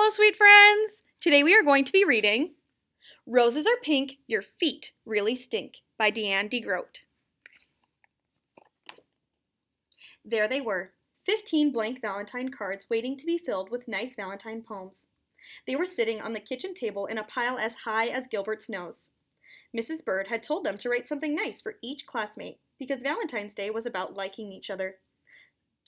Hello, sweet friends! Today we are going to be reading Roses Are Pink, Your Feet Really Stink by Diane deGroat. There they were, 15 blank Valentine cards waiting to be filled with nice Valentine poems. They were sitting on the kitchen table in a pile as high as Gilbert's nose. Mrs. Bird had told them to write something nice for each classmate because Valentine's Day was about liking each other.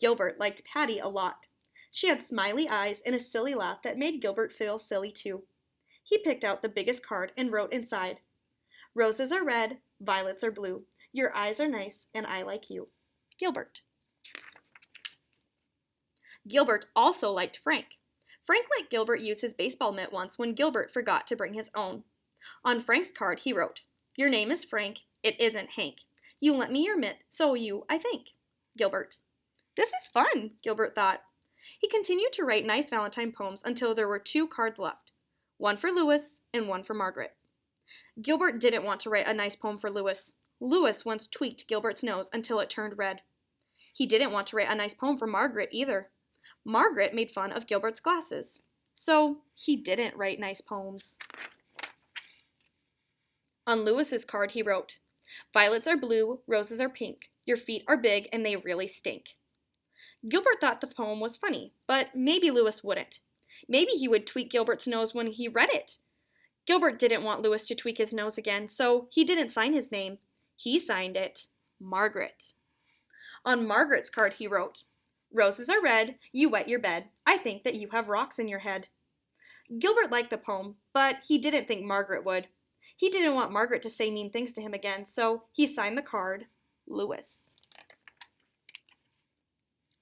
Gilbert liked Patty a lot. She had smiley eyes and a silly laugh that made Gilbert feel silly too. He picked out the biggest card and wrote inside, "Roses are red, violets are blue. Your eyes are nice and I like you. Gilbert." Gilbert also liked Frank. Frank let Gilbert use his baseball mitt once when Gilbert forgot to bring his own. On Frank's card he wrote, "Your name is Frank, it isn't Hank. You lent me your mitt, so you, I thank. Gilbert." This is fun, Gilbert thought. He continued to write nice Valentine poems until there were 2 cards left, one for Louis and one for Margaret. Gilbert didn't want to write a nice poem for Louis. Louis once tweaked Gilbert's nose until it turned red. He didn't want to write a nice poem for Margaret either. Margaret made fun of Gilbert's glasses. So he didn't write nice poems. On Louis's card he wrote, "Violets are blue, roses are pink. Your feet are big and they really stink." Gilbert thought the poem was funny, but maybe Louis wouldn't. Maybe he would tweak Gilbert's nose when he read it. Gilbert didn't want Louis to tweak his nose again, so he didn't sign his name. He signed it, Margaret. On Margaret's card he wrote, "Roses are red, you wet your bed. I think that you have rocks in your head." Gilbert liked the poem, but he didn't think Margaret would. He didn't want Margaret to say mean things to him again, so he signed the card, Louis.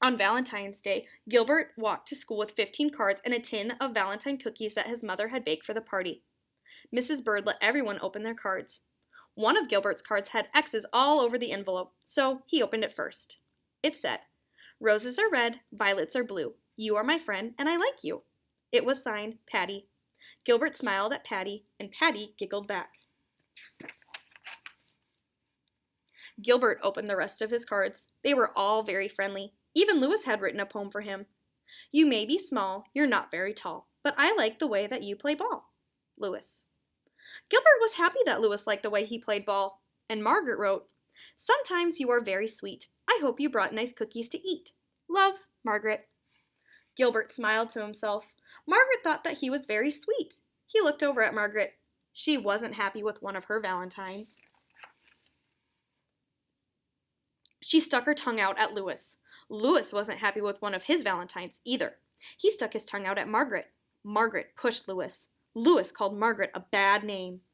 On Valentine's Day, Gilbert walked to school with 15 cards and a tin of Valentine cookies that his mother had baked for the party. Mrs. Bird let everyone open their cards. One of Gilbert's cards had X's all over the envelope, so he opened it first. It said, "Roses are red, violets are blue. You are my friend and I like you." It was signed Patty. Gilbert smiled at Patty, and Patty giggled back. Gilbert opened the rest of his cards. They were all very friendly. Even Louis had written a poem for him. "You may be small, you're not very tall, but I like the way that you play ball." Louis. Gilbert was happy that Louis liked the way he played ball. And Margaret wrote, "Sometimes you are very sweet. I hope you brought nice cookies to eat. Love, Margaret." Gilbert smiled to himself. Margaret thought that he was very sweet. He looked over at Margaret. She wasn't happy with one of her Valentines. She stuck her tongue out at Louis. Louis wasn't happy with one of his Valentines either. He stuck his tongue out at Margaret. Margaret pushed Louis. Louis called Margaret a bad name.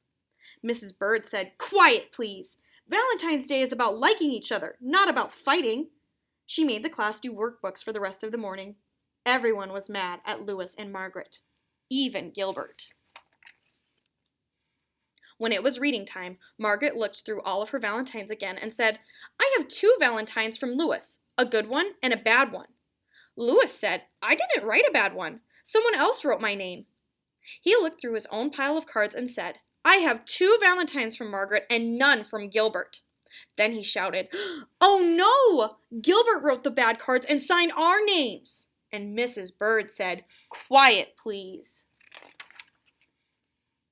Mrs. Bird said, "Quiet, please. Valentine's Day is about liking each other, not about fighting." She made the class do workbooks for the rest of the morning. Everyone was mad at Louis and Margaret, even Gilbert. When it was reading time, Margaret looked through all of her Valentines again and said, "I have 2 Valentines from Louis, a good one and a bad one." Louis said, "I didn't write a bad one. Someone else wrote my name." He looked through his own pile of cards and said, "I have 2 Valentines from Margaret and none from Gilbert." Then he shouted, "Oh no! Gilbert wrote the bad cards and signed our names." And Mrs. Bird said, "Quiet, please."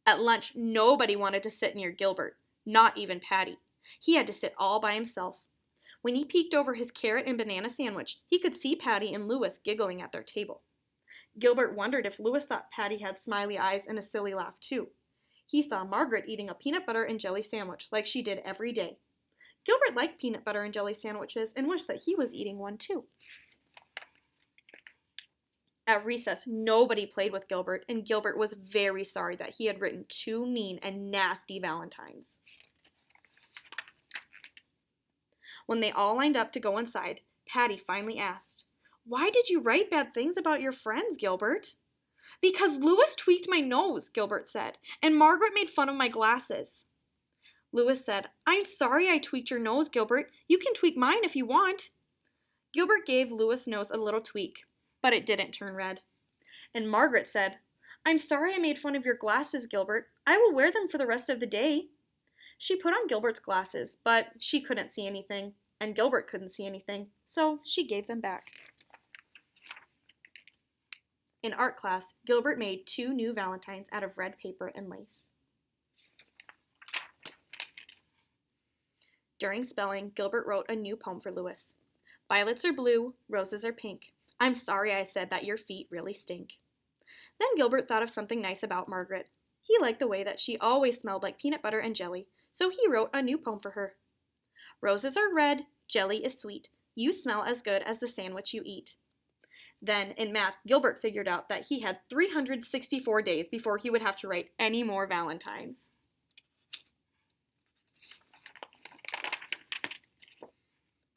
At lunch, nobody wanted to sit near Gilbert, not even Patty. He had to sit all by himself. When he peeked over his carrot and banana sandwich, he could see Patty and Louis giggling at their table. Gilbert wondered if Louis thought Patty had smiley eyes and a silly laugh too. He saw Margaret eating a peanut butter and jelly sandwich like she did every day. Gilbert liked peanut butter and jelly sandwiches and wished that he was eating one too. At recess, nobody played with Gilbert, and Gilbert was very sorry that he had written 2 mean and nasty Valentines. When they all lined up to go inside, Patty finally asked, "Why did you write bad things about your friends, Gilbert?" "Because Louis tweaked my nose," Gilbert said, "and Margaret made fun of my glasses." Louis said, "I'm sorry I tweaked your nose, Gilbert. You can tweak mine if you want." Gilbert gave Louis' nose a little tweak, but it didn't turn red. And Margaret said, "I'm sorry I made fun of your glasses, Gilbert. I will wear them for the rest of the day." She put on Gilbert's glasses, but she couldn't see anything, and Gilbert couldn't see anything, so she gave them back. In art class, Gilbert made 2 new Valentines out of red paper and lace. During spelling, Gilbert wrote a new poem for Louis. Violets are blue, roses are pink. I'm sorry I said that your feet really stink. Then Gilbert thought of something nice about Margaret. He liked the way that she always smelled like peanut butter and jelly, so he wrote a new poem for her. Roses are red, jelly is sweet. You smell as good as the sandwich you eat. Then, in math, Gilbert figured out that he had 364 days before he would have to write any more Valentines.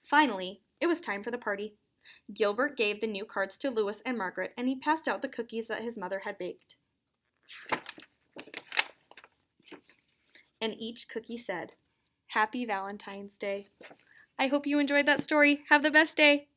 Finally, it was time for the party. Gilbert gave the new cards to Louis and Margaret, and he passed out the cookies that his mother had baked. And each cookie said, "Happy Valentine's Day." I hope you enjoyed that story. Have the best day.